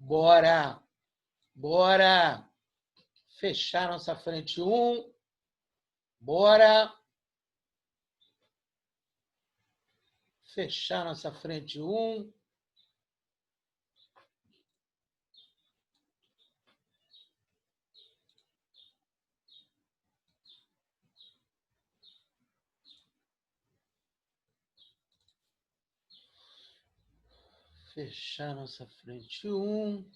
Bora! Bora! Fechar nossa frente 1. Bora! Fechar nossa frente 1. Fechar nossa frente 1.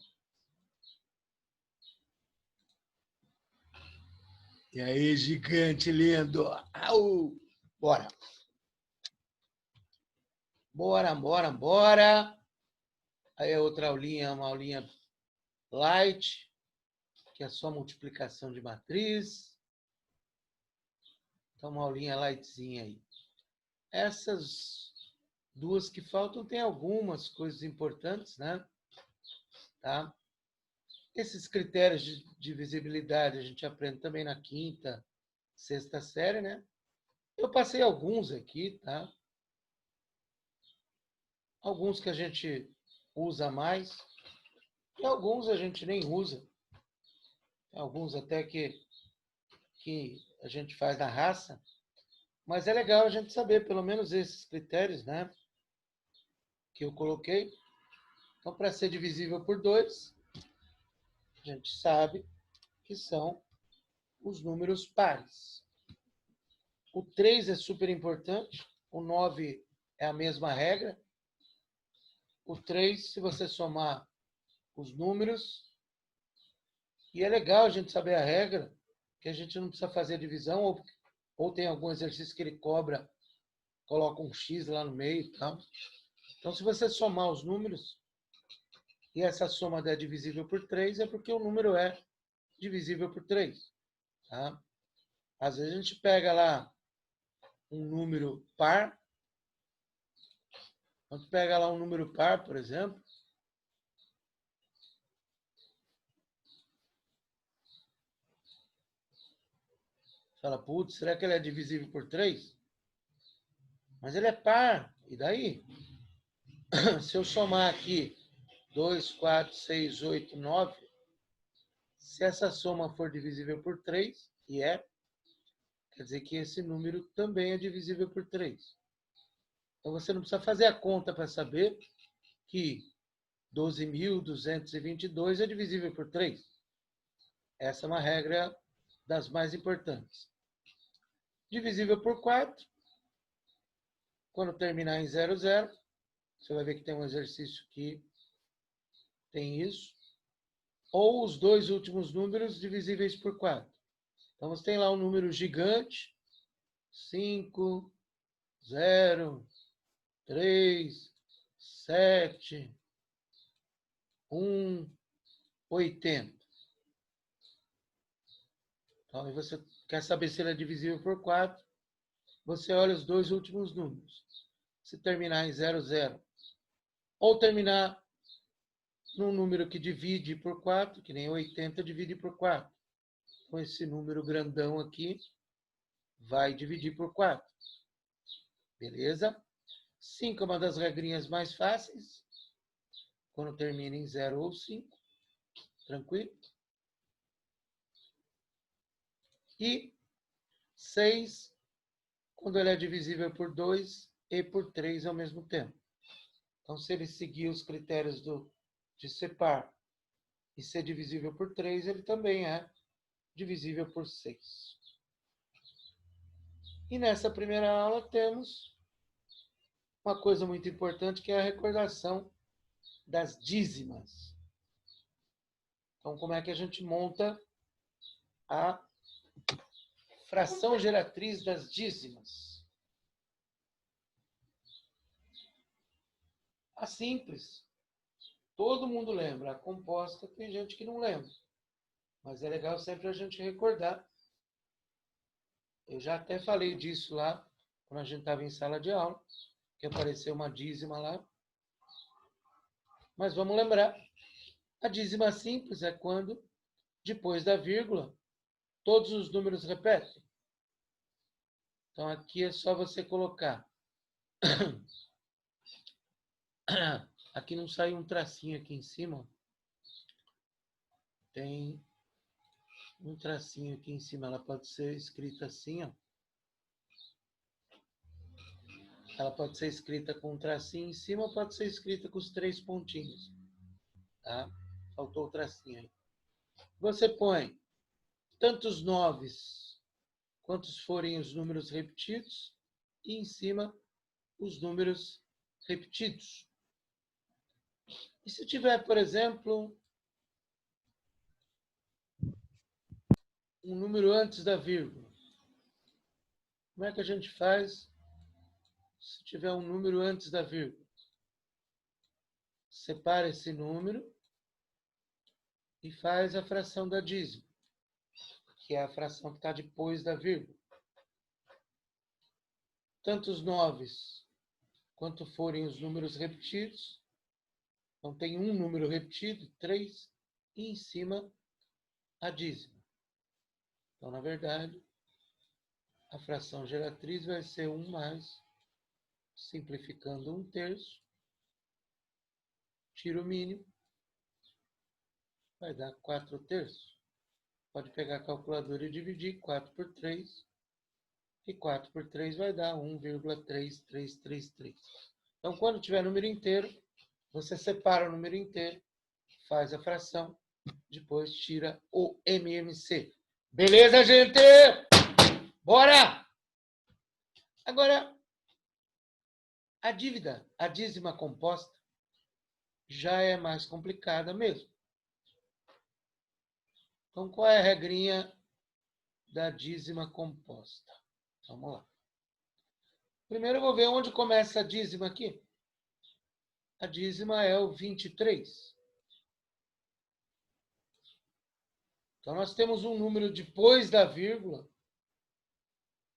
E aí, gigante lindo! Au! Bora! Bora, bora, bora! Aí a outra aulinha, uma aulinha light, que é só multiplicação de matriz. Então, uma aulinha lightzinha aí. Essas duas que faltam tem algumas coisas importantes, né? Tá? Esses critérios de divisibilidade a gente aprende também na quinta, sexta série, né? Eu passei alguns aqui, tá? Alguns que a gente usa mais e alguns a gente nem usa. Tem alguns até que a gente faz na raça. Mas é legal a gente saber pelo menos esses critérios, né? Que eu coloquei. Então, para ser divisível por 2, a gente sabe que são os números pares. O 3 é super importante. O 9 é a mesma regra. O 3, se você somar os números, e é legal a gente saber a regra, que a gente não precisa fazer a divisão, ou tem algum exercício que ele cobra, coloca um X lá no meio e tal. Então, se você somar os números, e essa soma der divisível por 3, é porque o número é divisível por 3. Tá? Às vezes a gente pega lá um número par, quando pega lá um número par, por exemplo, fala, putz, será que ele é divisível por 3? Mas ele é par, e daí? Se eu somar aqui 2, 4, 6, 8, 9, se essa soma for divisível por 3, e é, quer dizer que esse número também é divisível por 3. Então você não precisa fazer a conta para saber que 12.222 é divisível por 3. Essa é uma regra das mais importantes. Divisível por 4, quando terminar em 0, 0, você vai ver que tem um exercício que tem isso. Ou os dois últimos números divisíveis por 4. Então, você tem lá um número gigante, 5, 0, 3, 7, 1, 80. Então, aí você quer saber se ele é divisível por 4, você olha os dois últimos números. Se terminar em 0, 0, ou terminar num número que divide por 4, que nem 80 divide por 4. Então, esse número grandão aqui vai dividir por 4. Beleza? 5 é uma das regrinhas mais fáceis. Quando termina em 0 ou 5. Tranquilo? E 6, quando ele é divisível por 2 e por 3 ao mesmo tempo. Então, se ele seguir os critérios de ser par e ser divisível por 3, ele também é divisível por 6. E nessa primeira aula temos uma coisa muito importante, que é a recordação das dízimas. Então, como é que a gente monta a fração geratriz das dízimas? A simples. Todo mundo lembra. A composta tem gente que não lembra. Mas é legal sempre a gente recordar. Eu já até falei disso lá, quando a gente estava em sala de aula, que apareceu uma dízima lá. Mas vamos lembrar. A dízima simples é quando, depois da vírgula, todos os números repetem. Então, aqui é só você colocar. Aqui não saiu um tracinho aqui em cima. tem um tracinho aqui em cima. Ela pode ser escrita assim, ó. Ela pode ser escrita com um tracinho em cima ou pode ser escrita com os 3 pontinhos. Tá? Faltou o tracinho aí. Você põe tantos 9 quantos forem os números repetidos e em cima os números repetidos. E se tiver, por exemplo, um número antes da vírgula? Como é que a gente faz se tiver um número antes da vírgula? Separa esse número e faz a fração da dízima, que é a fração que está depois da vírgula. Tanto os 9 quanto forem os números repetidos, então tem um número repetido, 3, e em cima a dízima. Então, na verdade, a fração geratriz vai ser 1 mais, simplificando 1/3, tira o mínimo, vai dar 4/3. Pode pegar a calculadora e dividir 4 por 3, e 4 por 3 vai dar 1,3333. Então, quando tiver número inteiro, você separa o número inteiro, faz a fração, depois tira o MMC. Beleza, gente? Bora! Agora, a dívida, a dízima composta, já é mais complicada mesmo. Então, qual é a regrinha da dízima composta? Vamos lá. Primeiro eu vou ver onde começa a dízima aqui. A dízima é o 23. Então, nós temos um número depois da vírgula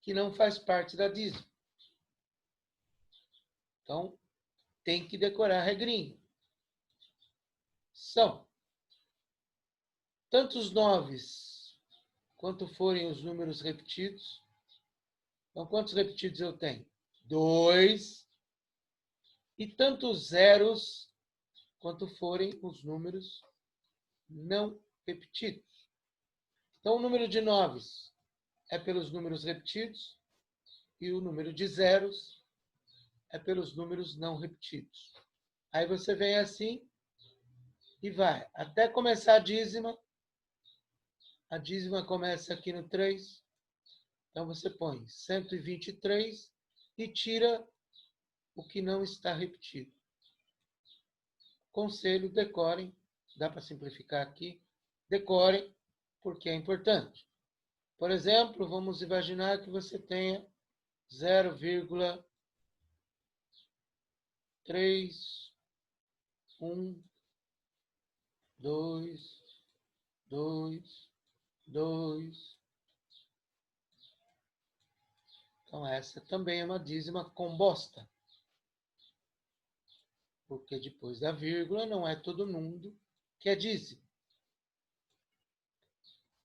que não faz parte da dízima. Então, tem que decorar a regrinha. São tanto os 9 quanto forem os números repetidos. Então, quantos repetidos eu tenho? 2. E tanto os zeros quanto forem os números não repetidos. Então, o número de 9 é pelos números repetidos e o número de zeros é pelos números não repetidos. Aí você vem assim e vai até começar a dízima. A dízima começa aqui no 3. Então, você põe 123 e tira o que não está repetido. Conselho, decorem. Dá para simplificar aqui. Decorem, porque é importante. Por exemplo, vamos imaginar que você tenha 0,31222. Então, essa também é uma dízima composta. Porque depois da vírgula não é todo mundo que é dízimo.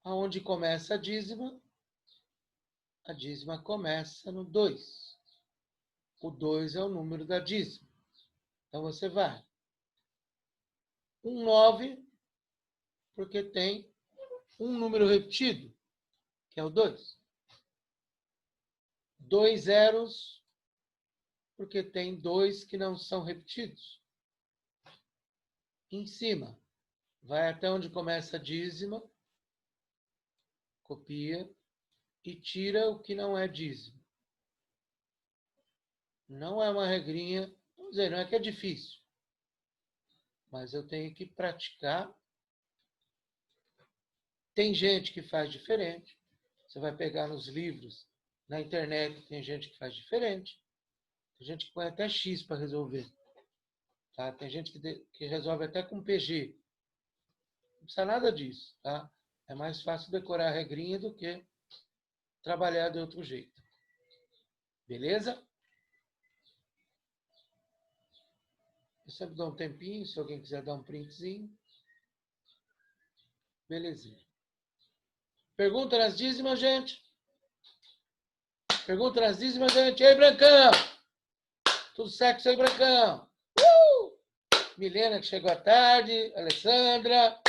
Aonde começa a dízima começa no 2. O 2 é o número da dízima. Então, você vai 9, porque tem um número repetido, que é o 2. 2 zeros, porque tem 2 que não são repetidos. Em cima, vai até onde começa a dízima, copia e tira o que não é dízimo. Não é uma regrinha, vamos dizer, não é que é difícil, mas eu tenho que praticar. Tem gente que faz diferente. Você vai pegar nos livros, na internet, tem gente que faz diferente. Tem gente que põe até X para resolver. Tá? Tem gente que resolve até com PG. Não precisa nada disso. Tá? É mais fácil decorar a regrinha do que trabalhar de outro jeito. Beleza? Eu sempre dou um tempinho, se alguém quiser dar um printzinho. Belezinha. Pergunta nas dízimas, gente. Pergunta nas dízimas, gente. Ei, Brancão! Tudo certo aí, Brancão? Milena, que chegou à tarde. Alessandra.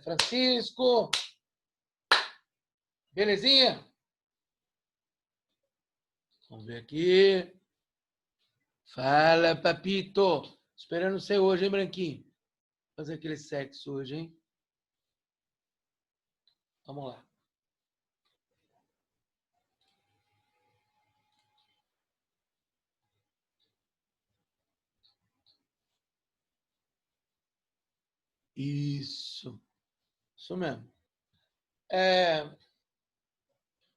Francisco. Belezinha? Vamos ver aqui. Fala, papito. Esperando você hoje, hein, Branquinho? Vou fazer aquele sexo hoje, hein? Vamos lá. Isso mesmo.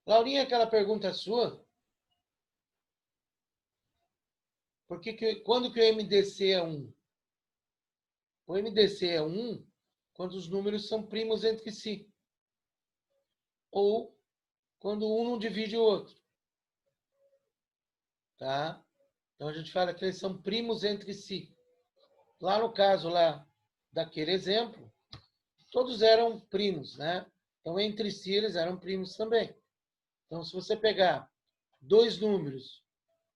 Laurinha, aquela pergunta sua, quando que o MDC é 1? O MDC é 1 quando os números são primos entre si. Ou quando um não divide o outro. Tá? Então a gente fala que eles são primos entre si. Lá no caso lá daquele exemplo, todos eram primos, né? Então entre si eles eram primos também. Então se você pegar dois números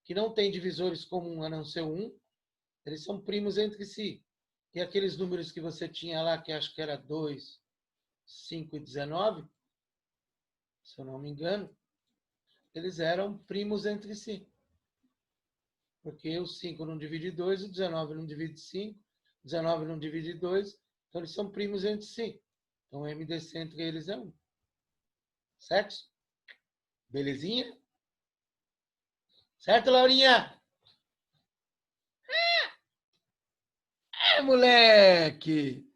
que não têm divisores comuns a não ser um, eles são primos entre si. E aqueles números que você tinha lá, que acho que era 2, 5 e 19, se eu não me engano, eles eram primos entre si. Porque o 5 não divide 2, o 19 não divide 5, o 19 não divide 2, então eles são primos entre si. Então o MDC entre eles é 1. Certo? Belezinha? Certo, Laurinha? Moleque!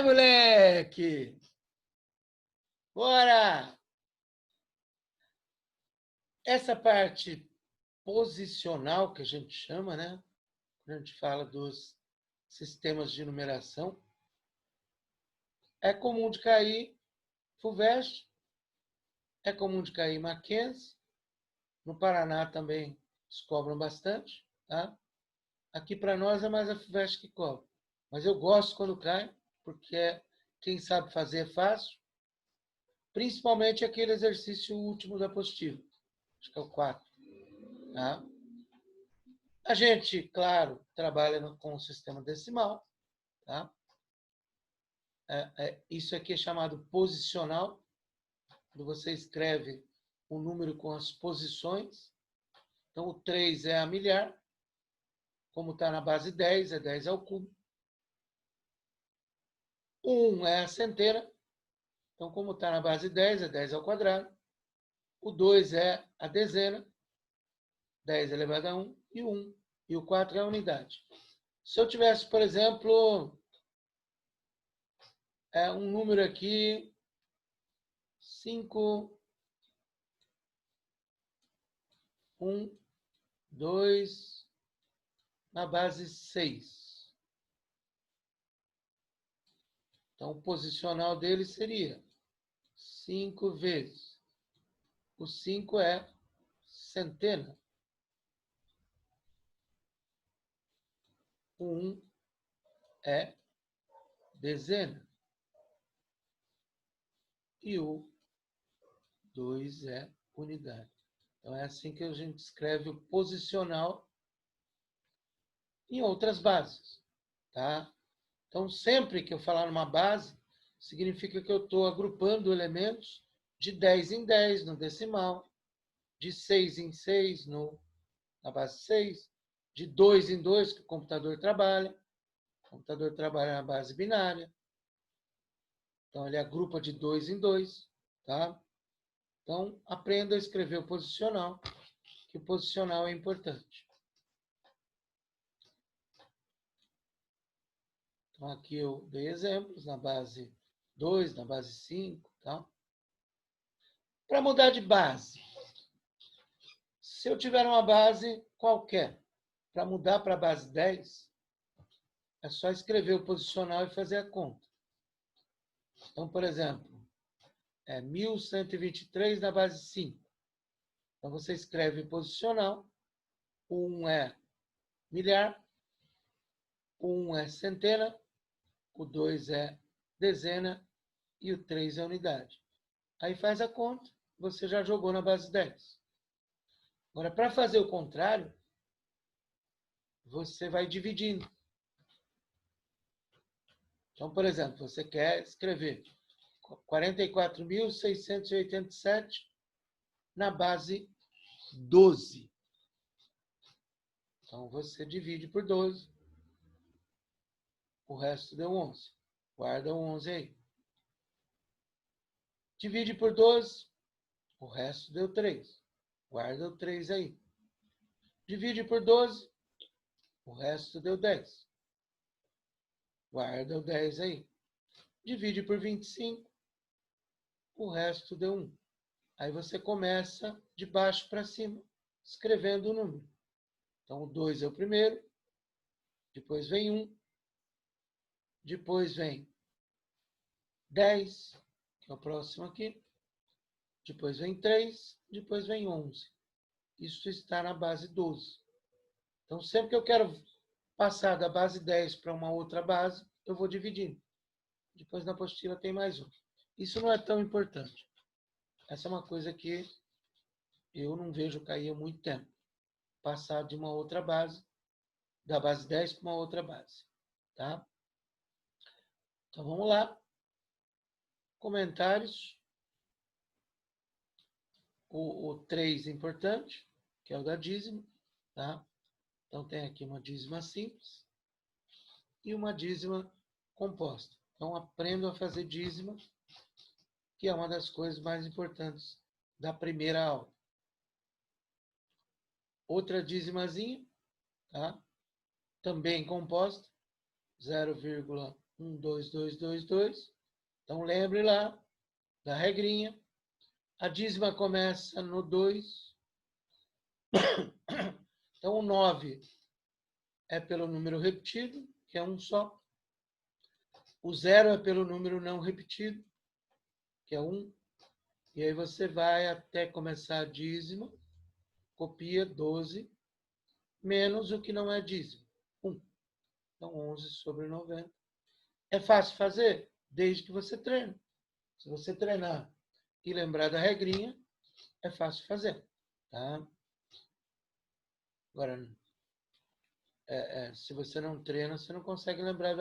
Moleque! Bora! Essa parte posicional que a gente chama, né? Quando a gente fala dos sistemas de numeração, é comum de cair FUVEST, é comum de cair Mackenzie. No Paraná também eles cobram bastante, tá? Aqui para nós é mais a FUVEST que cobra. Mas eu gosto quando cai, porque quem sabe fazer é fácil. Principalmente aquele exercício último da apostila. Acho que é o 4. Tá? A gente, claro, trabalha com o sistema decimal. Tá? Isso aqui é chamado posicional. Quando você escreve o número com as posições. Então, o 3 é a milhar. Como está na base 10, é 10 ao cubo. O 1 é a centena. Então, como está na base 10, é 10 ao quadrado. O 2 é a dezena, 10 elevado a 1, e o 1. E o 4 é a unidade. Se eu tivesse, por exemplo, um número aqui, 5, 1, 2, na base 6. Então, o posicional dele seria 5 vezes. O 5 é centena. O 1 é dezena. E o 2 é unidade. Então, é assim que a gente escreve o posicional em outras bases. Tá? Então, sempre que eu falar numa base, significa que eu estou agrupando elementos de 10 em 10 no decimal, de 6 em 6 na base 6, de 2 em 2 que o computador trabalha. O computador trabalha na base binária. Então, ele agrupa de 2 em 2. Tá? Então, aprenda a escrever o posicional, que o posicional é importante. Então, aqui eu dei exemplos na base 2, na base 5. Tá? Para mudar de base, se eu tiver uma base qualquer, para mudar para a base 10, é só escrever o posicional e fazer a conta. Então, por exemplo, é 1123 na base 5. Então, você escreve o posicional. O 1 é milhar, o 1 é centena, o 2 é dezena e o 3 é unidade. Aí faz a conta, você já jogou na base 10. Agora, para fazer o contrário, você vai dividindo. Então, por exemplo, você quer escrever 44.687 na base 12. Então, você divide por 12. O resto deu 11. Guarda o 11 aí. Divide por 12. O resto deu 3. Guarda o 3 aí. Divide por 12. O resto deu 10. Guarda o 10 aí. Divide por 25. O resto deu 1. Aí você começa de baixo para cima, escrevendo o número. Então, o 2 é o primeiro. Depois vem 1. Depois vem 10, que é o próximo aqui. Depois vem 3. Depois vem 11. Isso está na base 12. Então, sempre que eu quero passar da base 10 para uma outra base, eu vou dividindo. Depois na apostila tem mais um. Isso não é tão importante. Essa é uma coisa que eu não vejo cair há muito tempo. Passar de uma outra base, da base 10 para uma outra base. Tá? Então, vamos lá. Comentários. O 3 é importante, que é o da dízima. Tá? Então, tem aqui uma dízima simples e uma dízima composta. Então, aprendo a fazer dízima, que é uma das coisas mais importantes da primeira aula. Outra dízimazinha, tá? Também composta, 0,12222. Então, lembre lá da regrinha. A dízima começa no 2. Então, o 9 é pelo número repetido, que é um só. O 0 é pelo número não repetido, que é 1. E aí você vai até começar a dízima, copia 12, menos o que não é dízimo, 1. Então, 11 sobre 90. É fácil fazer? Desde que você treine. Se você treinar e lembrar da regrinha, é fácil fazer. Tá? Agora, se você não treina, você não consegue lembrar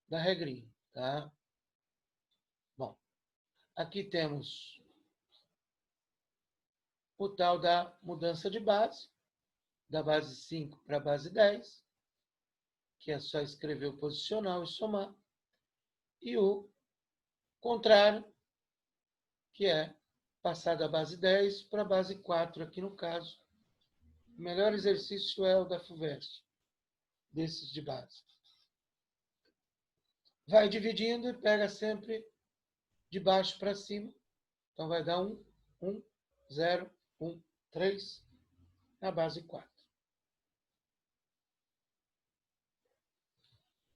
da regrinha. Tá? Bom, aqui temos o tal da mudança de base, da base 5 para a base 10, que é só escrever o posicional e somar. E o contrário, que é passar da base 10 para a base 4, aqui no caso. O melhor exercício é o da FUVEST, desses de base. Vai dividindo e pega sempre de baixo para cima. Então, vai dar 1, 1, 0, 1, 3, na base 4.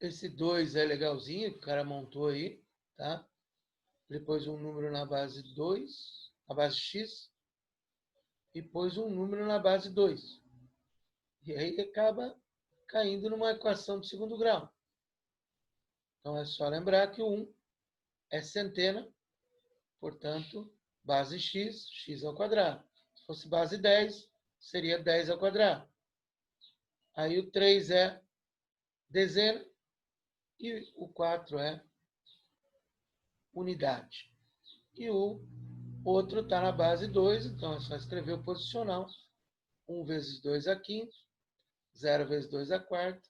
Esse 2 é legalzinho, o cara montou aí, tá? Depois um número na base 2, na base X, e pôs um número na base 2. E aí acaba caindo numa equação de segundo grau. Então, é só lembrar que o 1 é centena, portanto, base x, x ao quadrado. Se fosse base 10, seria 10 ao quadrado. Aí o 3 é dezena e o 4 é unidade. E o outro está na base 2, então é só escrever o posicional. 1 vezes 2 é quinto, 0 vezes 2 é quarto,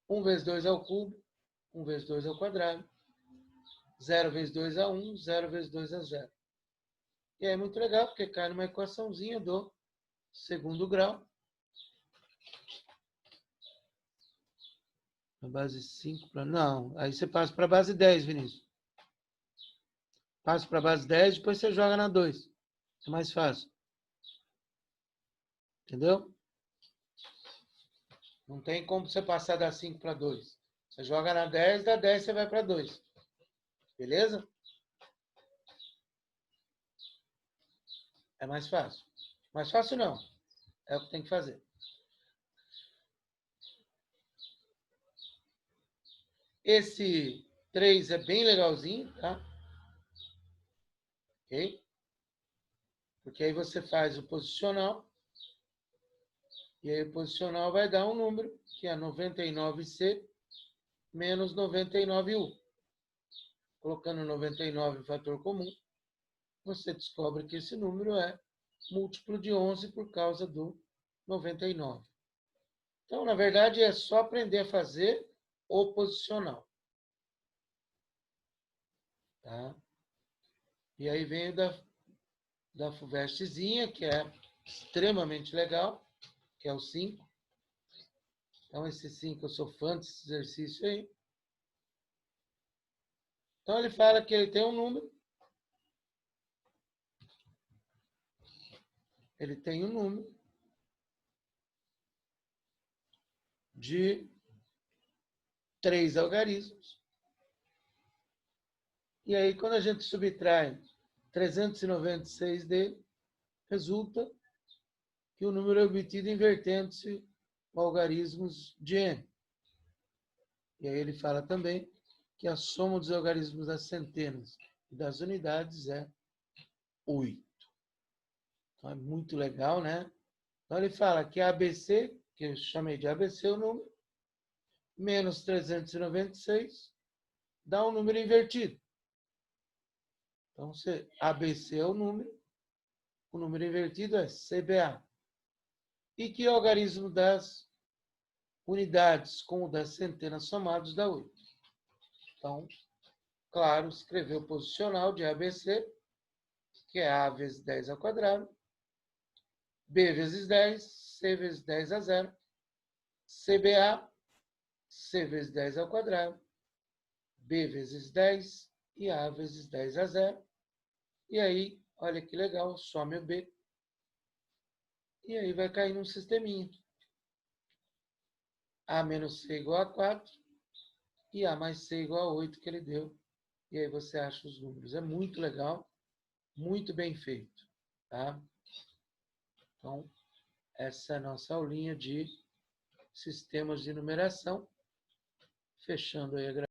1 vezes 2 é o cubo, 1 vezes 2 é o quadrado, 0 vezes 2 é 1, 0 vezes 2 é 0. E aí é muito legal, porque cai numa equaçãozinha do segundo grau. A base 5 para... Não, aí você passa para a base 10, Vinícius. Passa para a base 10, depois você joga na 2. É mais fácil. Entendeu? Não tem como você passar da 5 para 2. Você joga na 10, da 10 você vai para 2. Beleza? É mais fácil. Mais fácil não. É o que tem que fazer. Esse 3 é bem legalzinho, tá? Ok? Porque aí você faz o posicional. E aí o posicional vai dar um número, que é 99C menos 99U. Colocando 99 em fator comum, você descobre que esse número é múltiplo de 11 por causa do 99. Então, na verdade, é só aprender a fazer oposicional. Tá? E aí vem o da FUVESTzinha, que é extremamente legal, que é o 5. Então, esse 5, eu sou fã desse exercício aí. Então, ele fala que ele tem um número. Ele tem um número de 3 algarismos. E aí, quando a gente subtrai 396 dele, resulta que o número é obtido invertendo-se algarismos de n. E aí ele fala também que a soma dos algarismos das centenas e das unidades é 8. Então é muito legal, né? Então ele fala que ABC, que eu chamei de ABC o número, menos 396, dá um número invertido. Então, ABC é o número invertido é CBA. E que o algarismo das unidades com o das centenas somados dá 8. Então, claro, escrever o posicional de ABC, que é A vezes 10 ao quadrado, B vezes 10, C vezes 10 a zero, CBA, C vezes 10 ao quadrado, B vezes 10 e A vezes 10 a zero. E aí, olha que legal, some o B. E aí vai cair num sisteminha. A menos C igual a 4 e A mais C igual a 8 que ele deu. E aí você acha os números. É muito legal, muito bem feito. Tá? Então, essa é a nossa aulinha de sistemas de numeração. Fechando aí a gravação.